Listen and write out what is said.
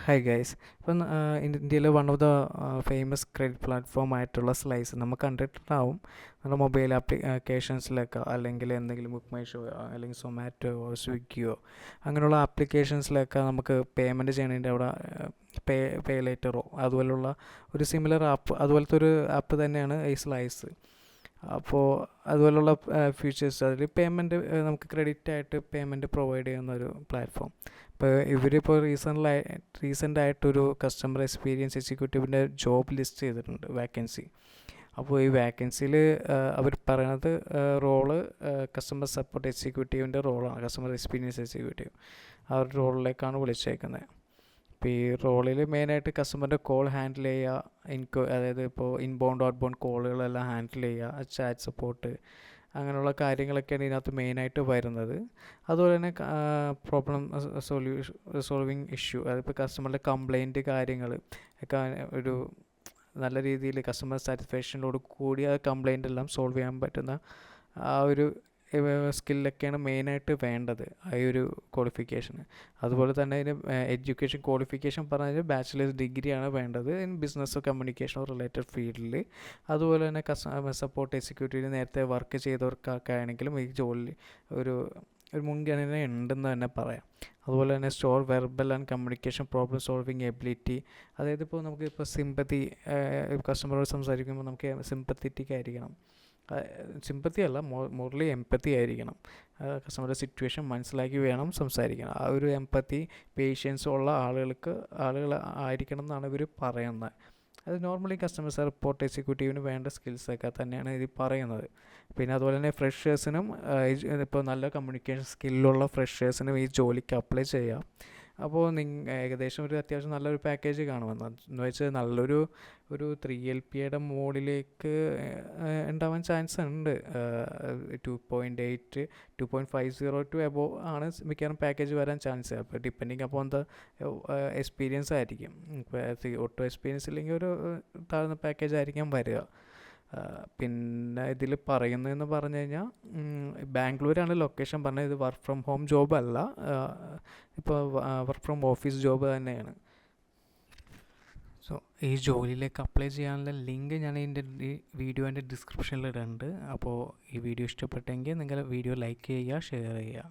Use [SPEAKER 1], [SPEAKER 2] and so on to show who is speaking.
[SPEAKER 1] Hi guys. ഇപ്പം ഇന്ത്യയിൽ one of the famous credit platform ആയിട്ടുള്ള സ്ലൈസ് നമ്മൾ കണ്ടിട്ടുണ്ടാവും. നമ്മുടെ മൊബൈൽ ആപ്ലിക്കേഷൻസിലൊക്കെ അല്ലെങ്കിൽ എന്തെങ്കിലും ബുക്ക് മൈ ഷോ അല്ലെങ്കിൽ സൊമാറ്റോ സ്വിഗ്ഗിയോ അങ്ങനെയുള്ള ആപ്ലിക്കേഷൻസിലൊക്കെ നമുക്ക് പേയ്മെൻറ്റ് ചെയ്യണതിൻ്റെ അവിടെ പേ ലേറ്ററോ അതുപോലുള്ള ഒരു സിമിലർ ആപ്പ്, അതുപോലത്തെ ഒരു ആപ്പ് തന്നെയാണ് ഈ സ്ലൈസ്. അപ്പോൾ അതുപോലുള്ള ഫീച്ചേഴ്സ് അതിൽ പേയ്മെൻറ്റ് നമുക്ക് ക്രെഡിറ്റ് ആയിട്ട് പേയ്മെൻറ്റ് പ്രൊവൈഡ് ചെയ്യുന്ന ഒരു പ്ലാറ്റ്ഫോം. ഇപ്പോൾ ഇവരിപ്പോൾ റീസെൻ്റായിട്ടൊരു കസ്റ്റമർ എക്സ്പീരിയൻസ് എക്സിക്യൂട്ടീവിൻ്റെ ജോബ് ലിസ്റ്റ് ചെയ്തിട്ടുണ്ട്, വേക്കൻസി. അപ്പോൾ ഈ വേക്കൻസിയിൽ അവർ പറയണത് റോള് കസ്റ്റമർ സപ്പോർട്ട് എക്സിക്യൂട്ടീവിൻ്റെ റോളാണ്, കസ്റ്റമർ എക്സ്പീരിയൻസ് എക്സിക്യൂട്ടീവ്. ആ ഒരു റോളിലേക്കാണ് വിളിച്ചേക്കുന്നത്. ഇപ്പോൾ ഈ റോളിൽ മെയിനായിട്ട് കസ്റ്റമറിൻ്റെ കോൾ ഹാൻഡിൽ ചെയ്യുക, അതായത് ഇപ്പോൾ ഇൻബൗണ്ട് ഔട്ട്ബൗണ്ട് കോളുകളെല്ലാം ഹാൻഡിൽ ചെയ്യുക, ചാറ്റ് സപ്പോർട്ട്, അങ്ങനെയുള്ള കാര്യങ്ങളൊക്കെയാണ് ഇതിനകത്ത് മെയിനായിട്ട് വരുന്നത്. അതുപോലെ തന്നെ പ്രോബ്ലം സോൾവിങ് ഇഷ്യൂ, അതിപ്പോൾ കസ്റ്റമറുടെ കംപ്ലൈൻറ്റ് കാര്യങ്ങൾ ഒക്കെ ഒരു നല്ല രീതിയിൽ കസ്റ്റമർ സാറ്റിസ്ഫാക്ഷനോട് കൂടി ആ കംപ്ലൈൻ്റ് എല്ലാം സോൾവ് ചെയ്യാൻ പറ്റുന്ന ആ ഒരു സ്കില്ലൊക്കെയാണ് മെയിനായിട്ട് വേണ്ടത്, ആ ഒരു ക്വാളിഫിക്കേഷന്. അതുപോലെ തന്നെ അതിന് എഡ്യൂക്കേഷൻ ക്വാളിഫിക്കേഷൻ പറഞ്ഞാൽ ബാച്ചിലേഴ്സ് ഡിഗ്രിയാണ് വേണ്ടത് ഇൻ ബിസിനസ് കമ്മ്യൂണിക്കേഷനോ റിലേറ്റഡ് ഫീൽഡിൽ. അതുപോലെ തന്നെ കസ്റ്റമർ സപ്പോർട്ട് എക്സിക്യൂട്ടീവിൽ നേരത്തെ വർക്ക് ചെയ്തവർക്കൊക്കെ ആണെങ്കിലും ഈ ജോലി ഒരു മുൻഗണന ഉണ്ടെന്ന് തന്നെ പറയാം. അതുപോലെ തന്നെ store verbal and communication problem solving ability, അതായത് ഇപ്പോൾ നമുക്കിപ്പോൾ സിമ്പത്തി, കസ്റ്റമറോട് സംസാരിക്കുമ്പോൾ നമുക്ക് സിമ്പത്തറ്റിക് ആയിരിക്കണം, സിമ്പത്തി അല്ല, മോർലി എംപത്തി ആയിരിക്കണം. കസ്റ്റമറുടെ സിറ്റുവേഷൻ മനസ്സിലാക്കി വേണം സംസാരിക്കണം. ആ ഒരു എംപത്തി പേഷ്യൻസ് ഉള്ള ആളുകൾ ആയിരിക്കണം എന്നാണ് ഇവർ പറയുന്നത്. അത് നോർമലി കസ്റ്റമർ സപ്പോർട്ട് എക്സിക്യൂട്ടീവിന് വേണ്ട സ്കിൽസൊക്കെ തന്നെയാണ് ഇത് പറയുന്നത്. പിന്നെ അതുപോലെ തന്നെ ഫ്രഷേഴ്സിനും ഇപ്പോൾ നല്ല കമ്മ്യൂണിക്കേഷൻ സ്കില്ലുള്ള ഫ്രഷേഴ്സിനും ഈ ജോലിക്ക് അപ്ലൈ ചെയ്യാം. അപ്പോൾ ഏകദേശം ഒരു അത്യാവശ്യം നല്ലൊരു പാക്കേജ് കാണുമെന്ന് വെച്ചാൽ നല്ലൊരു 3 LPയുടെ മുകളിലേക്ക് ഉണ്ടാവാൻ ചാൻസ് ഉണ്ട്. 2.8 2.50 ടു എബോവ് ആണ് മിക്കവാറും പാക്കേജ് വരാൻ ചാൻസ്. അപ്പോൾ ഡിപ്പെൻഡിങ് അപ്പോൾ എന്താ എക്സ്പീരിയൻസ് ആയിരിക്കും. ഇപ്പോൾ ഒട്ടും എക്സ്പീരിയൻസ് ഇല്ലെങ്കിൽ ഒരു താഴ്ന്ന പാക്കേജ് ആയിരിക്കാം വരിക. പിന്നെ ഇതിൽ പറയുന്നതെന്ന് പറഞ്ഞു കഴിഞ്ഞാൽ ബാംഗ്ലൂരാണ് ലൊക്കേഷൻ പറഞ്ഞത്. ഇത് വർക്ക് ഫ്രം ഹോം ജോബ് അല്ല, ഇപ്പോൾ വർക്ക് ഫ്രം ഓഫീസ് ജോബ് തന്നെയാണ്. സോ ഈ ജോലിയിലേക്ക് അപ്ലൈ ചെയ്യാനുള്ള ലിങ്ക് ഞാൻ ഈ വീഡിയോൻ്റെ ഡിസ്ക്രിപ്ഷനിൽ ഇടുന്നുണ്ട്. അപ്പോൾ ഈ വീഡിയോ ഇഷ്ടപ്പെട്ടെങ്കിൽ നിങ്ങൾ വീഡിയോ ലൈക്ക് ചെയ്യുക, ഷെയർ ചെയ്യുക.